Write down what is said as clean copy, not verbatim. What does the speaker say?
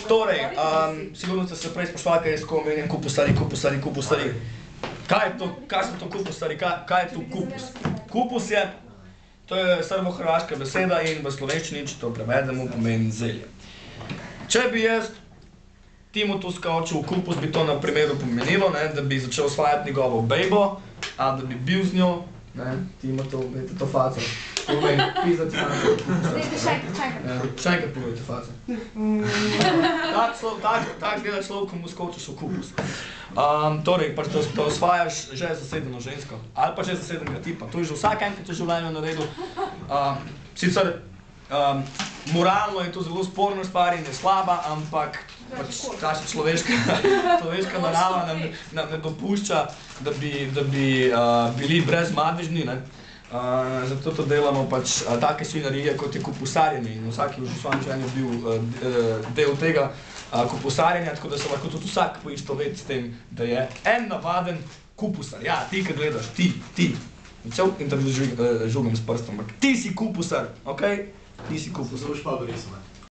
Torej, sigurno ste se prej sprašvali, kaj jaz tako omenjam kupusari. Kaj so to kupusari, kaj je to kupus? Kupus je, to je srbo-hrvaška beseda in v slovenščini, če to prevedemo, pomeni zelje. Če bi jaz Timotu skočil v kupus, bi to na primeru pomenilo, da bi začel osvajati njegovo bejbo, ali da bi bil z njo, Timotu, vete to faco. Povej, pizati faco. Še enkrat povejte faco. Tak gleda človek, ko mu skočiš v kupus. Torej, pač da osvajaš že zasedeno žensko, ali pa že zasedenega tipa. To je že vsak enkrat v življenju naredil. Sicer moralno je to zelo sporna stvar in je slaba, ampak naša človeška narava nam ne dopušča, da bi bili brezmadežni. Zato to delamo pač take svinarije, kot je kupusarjenje, in vsak je v svojem življenju bil del tega kupusarjenja, tako da se lahko tudi vsak poistoveti s tem, da je en navaden kupusar. Ja, ti, ki gledaš, ti. Cel intervju žugam s prstom, ampak ti si kupusar, okej? Ti si kupusar. Zelo špado risovat.